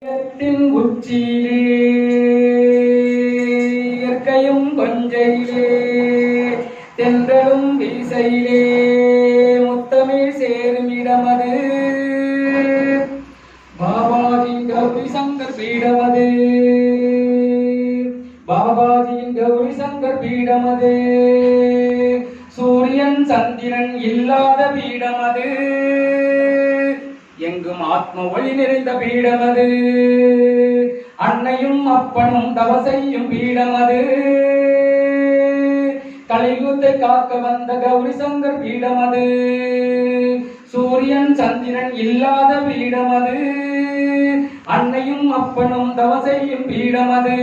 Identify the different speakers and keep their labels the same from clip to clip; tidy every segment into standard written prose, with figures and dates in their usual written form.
Speaker 1: உச்சியிலே இயற்கையும் கொஞ்சையிலே தென்றலும் வீசையிலே முத்தமிழ் சேரும் இடமது பாபாஜியின் கௌரி சங்கர் பீடமது பாபாஜியின் கௌரி சங்கர் பீடமது சூரியன் சந்திரன் இல்லாத பீடமது எங்கும் ஆத்ம ஒளி நிறைந்த பீடமது அன்னையும் அப்பனும் தவசையும் பீடமது கலியுகத்தை காக்க வந்த கௌரி சங்கர் பீடமது சூரியன் சந்திரன் இல்லாத பீடமது அன்னையும் அப்பனும் தவசையும் பீடமது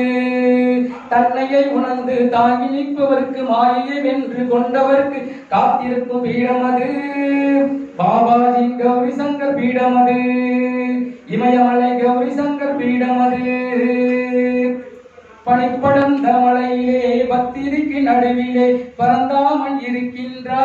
Speaker 1: தன்னையை உணர்ந்து தாங்கி நிற்பவர்க்கு மாயை வென்று கொண்டவர்க்கு காத்திருக்கும் பீடமது பாபாஜி கௌரி சங்கர் பீடமது இமயமலை கௌரி சங்கர் பீடமது பனிப்படர்ந்த மலையிலே பத்திரிக்கு நடுவிலே பரந்தாமன் இருக்கின்றார்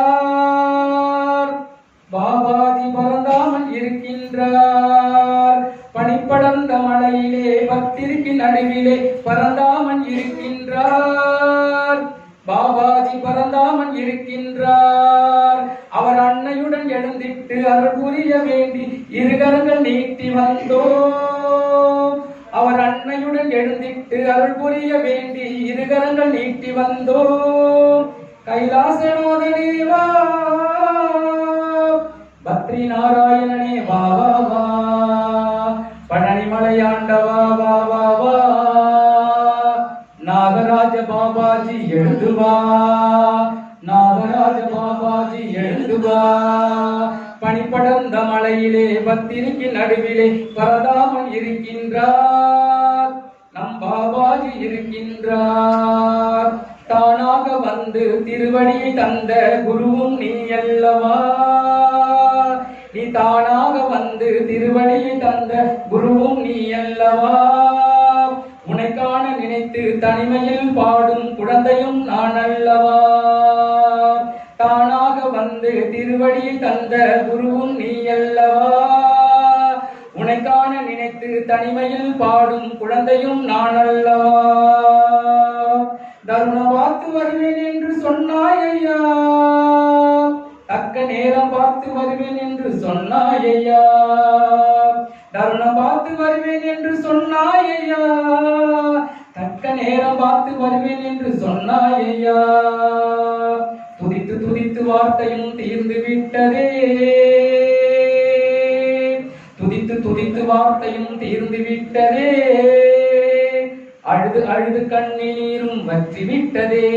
Speaker 1: பாபாஜி பரந்தாமன் இருக்கின்றார் பனிப்படர்ந்த மலையிலே பத்திரிக்கு நடுவிலே பரந்தாமன் இருக்கின்றார் பாபாஜி பரந்தாமன் இருக்கின்றார் அவர் அன்னையுடன் எழுந்திட்டு அருள் புரிய வேண்டி இருகரங்கள் நீட்டி வந்தோம் அவர் அன்னையுடன் எழுந்திட்டு அருள் புரிய வேண்டி இருகரங்கள் நீட்டி வந்தோம் கைலாசநாதனே வா பத்ரி நாராயணனே வா வா வா பழனிமலை ஆண்டவா வா வா வா நாகராஜ பாபாஜி எழுதுவா நாகராஜ பாபாஜி எழுதுவா பனிப்படர்ந்த மலையிலே பத்திரிக்கு நடுவிலே பரதாமன் இருக்கின்றார் நம் பாபாஜி இருக்கின்றார் தானாக வந்து திருவடியை தந்த குருவும் நீ அல்லவா நீ தானாக வந்து திருவடியை தந்த குருவும் நீ அல்லவா உன்னை காண நினைத்து தனிமையில் பாடும் குழந்தையும் நான் அல்லவா தானாக வந்து திருவடியை தந்த குருவும் நீ அல்லவா உன்னை காண நினைத்து தனிமையில் பாடும் குழந்தையும் நான் அல்லவா தருணம் பார்த்து வருவேன் என்று சொன்னாயா தக்க நேரம் பார்த்து வருவேன் என்று சொன்னாயா தருணம் பார்த்து வருவேன் என்று சொன்னாயா தக்க நேரம் பார்த்து வருவேன் என்று சொன்னாயா துதித்து துதித்து வார்த்தையும் தீர்ந்து விட்டதே துதித்து துதித்து வார்த்தையும் தீர்ந்து விட்டதே அழுது அழுது கண்ணில் நீரும் வற்றி விட்டதே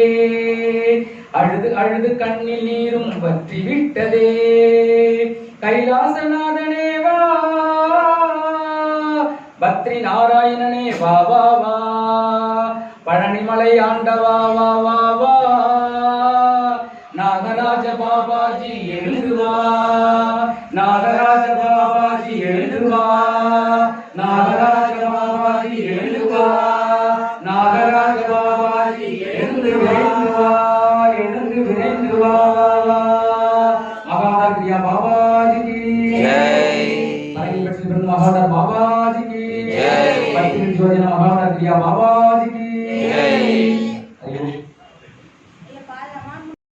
Speaker 1: அழுது அழுது கண்ணில் நீரும் வற்றி விட்டதே கைலாசநாதனே வா பத்ரி நாராயணனே வா வா வா பழனிமலை ஆண்டவா வா வா வா நாகராஜ பாபாஜி எழுதுவா நாகராஜ பாபாஜி எழுதுவா நாகராஜ பாபாஜி எழுதுவா நாகராஜ பாபாஜி எழுந்து விரைந்துவா எழுந்து விரைந்துவா மகாதர் பாபாஜி की जय மகாதர் பாபாஜி की जय பத்ரி ஜோதினா மகாதர் பாபாஜி की जय